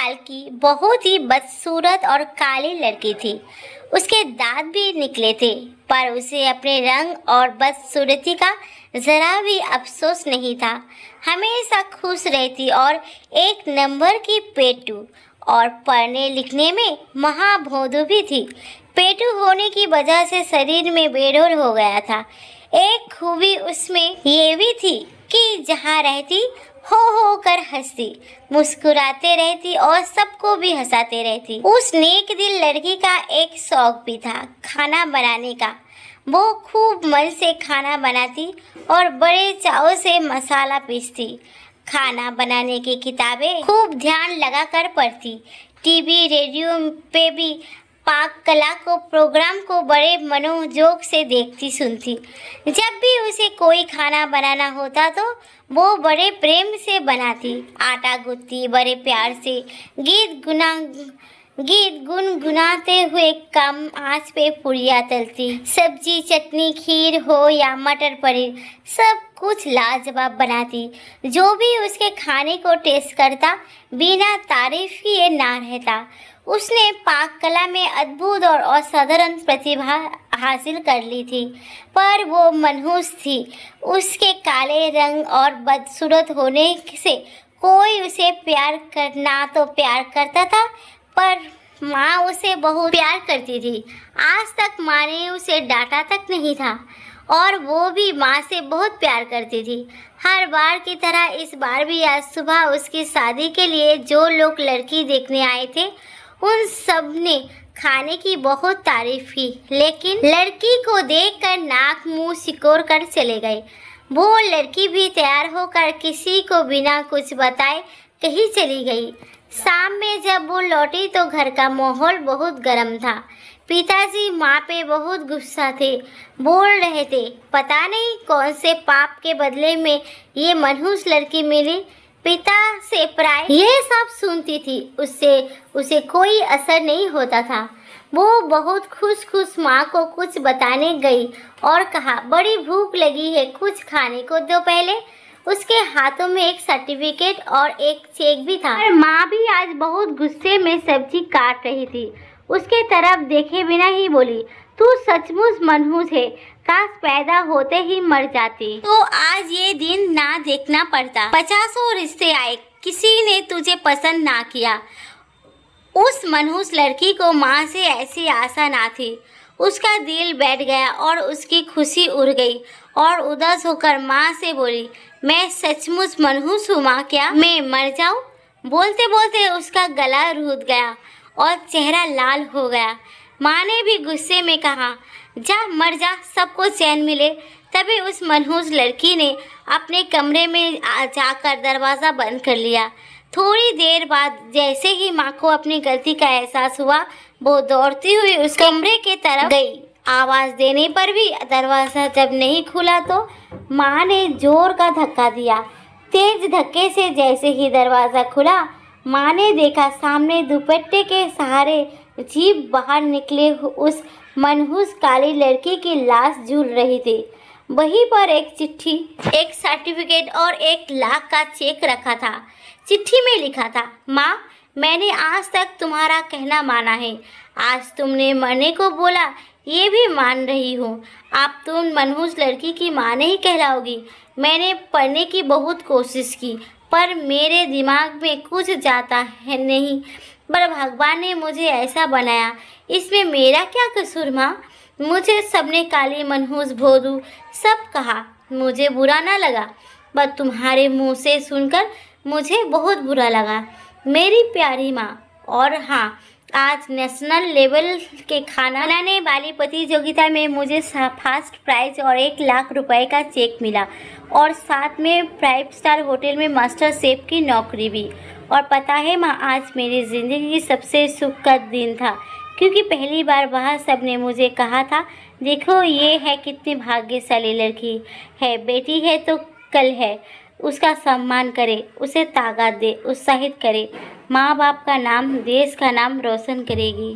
साल की बहुत ही बदसूरत और काली लड़की थी। उसके दांत भी निकले थे, पर उसे अपने रंग और बदसूरती का ज़रा भी अफसोस नहीं था। हमेशा खुश रहती और एक नंबर की पेटू, और पढ़ने लिखने में महाभोदू भी थी। पेटू होने की वजह से शरीर में बेडोल हो गया था। एक खूबी उसमें ये भी थी कि जहाँ रहती हो कर हंसती, मुस्कुराते रहती और सबको भी हंसाते रहती। उस नेक दिल लड़की का एक शौक भी था, खाना बनाने का। वो खूब मन से खाना बनाती और बड़े चाव से मसाला पीसती। खाना बनाने की किताबें खूब ध्यान लगाकर पढ़ती। टीवी रेडियो पे भी पाक कला को प्रोग्राम को बड़े मनोयोग से देखती सुनती। जब भी उसे कोई खाना बनाना होता तो वो बड़े प्रेम से बनाती। आटा गूंथती बड़े प्यार से, गीत गुनगुनाते हुए कम आंच पे पूरियाँ तलती। सब्जी, चटनी, खीर हो या मटर पनीर, सब कुछ लाजवाब बनाती। जो भी उसके खाने को टेस्ट करता, बिना तारीफ किए ना रहता। उसने पाक कला में अद्भुत और असाधारण प्रतिभा हासिल कर ली थी, पर वो मनहूस थी। उसके काले रंग और बदसूरत होने से कोई उसे प्यार करता था, पर माँ उसे बहुत प्यार करती थी। आज तक माँ ने उसे डांटा तक नहीं था, और वो भी माँ से बहुत प्यार करती थी। हर बार की तरह इस बार भी आज सुबह उसकी शादी के लिए जो लोग लड़की देखने आए थे, उन सब ने खाने की बहुत तारीफ की, लेकिन लड़की को देखकर नाक मुंह सिकोड़ कर चले गए। वो लड़की भी तैयार होकर किसी को बिना कुछ बताए कहीं चली गई। शाम में जब वो लौटी तो घर का माहौल बहुत गर्म था। पिताजी माँ पे बहुत गुस्सा थे, बोल रहे थे पता नहीं कौन से पाप के बदले में ये मनहूस लड़की मिली। पिता से प्राय ये सब सुनती थी, उससे उसे कोई असर नहीं होता था। वो बहुत खुश माँ को कुछ बताने गई और कहा बड़ी भूख लगी है, कुछ खाने को दो पहले। उसके हाथों में एक सर्टिफिकेट और एक चेक भी था, पर माँ भी आज बहुत गुस्से में सब्जी काट रही थी। उसके तरफ देखे बिना ही बोली, तू सचमुच मनहूस है, काश पैदा होते ही मर जाती तो आज ये दिन ना देखना पड़ता। 50 रिश्ते आए, किसी ने तुझे पसंद ना किया। उस मनहूस लड़की को माँ से ऐसी आशा ना थी। उसका दिल बैठ गया और उसकी खुशी उड़ गई और उदास होकर माँ से बोली, मैं सचमुच मनहूस हूँ माँ, क्या मैं मर जाऊँ? बोलते बोलते उसका गला रूठ गया और चेहरा लाल हो गया। माँ ने भी गुस्से में कहा, जा मर जा, सबको चैन मिले। तभी उस मनहूस लड़की ने अपने कमरे में जाकर दरवाज़ा बंद कर लिया। थोड़ी देर बाद जैसे ही माँ को अपनी गलती का एहसास हुआ, वो दौड़ती हुई उस कमरे के तरफ गई। आवाज़ देने पर भी दरवाज़ा जब नहीं खुला तो माँ ने जोर का धक्का दिया। तेज धक्के से जैसे ही दरवाज़ा खुला, माँ ने देखा सामने दुपट्टे के सहारे जीभ बाहर निकले उस मनहूस काली लड़की की लाश झूल रही थी। वहीं पर एक चिट्ठी, एक सर्टिफिकेट और 1 लाख का चेक रखा था। चिट्ठी में लिखा था, माँ मैंने आज तक तुम्हारा कहना माना है, आज तुमने मरने को बोला ये भी मान रही हूँ। अब तुम मनहूस लड़की की माँ नहीं कहलाओगी। मैंने पढ़ने की बहुत कोशिश की, पर मेरे दिमाग में कुछ जाता है नहीं, पर भगवान ने मुझे ऐसा बनाया, इसमें मेरा क्या कसूर माँ? मुझे सबने काली मनहूस भोदू सब कहा, मुझे बुरा ना लगा, पर तुम्हारे मुंह से सुनकर मुझे बहुत बुरा लगा मेरी प्यारी माँ। और हाँ, आज नेशनल लेवल के खाना बनाने वाली प्रतियोगिता में मुझे फर्स्ट प्राइज और 1 लाख रुपए का चेक मिला, और साथ में 5 स्टार होटल में मास्टर शेफ की नौकरी भी। और पता है माँ, आज मेरी ज़िंदगी की सबसे सुख का दिन था, क्योंकि पहली बार वहाँ सब ने मुझे कहा था, देखो ये है कितनी भाग्यशाली लड़की है, बेटी है तो कल है, उसका सम्मान करे, उसे ताकत दे, उत्साहित करे। माँ बाप का नाम, देश का नाम रोशन करेगी।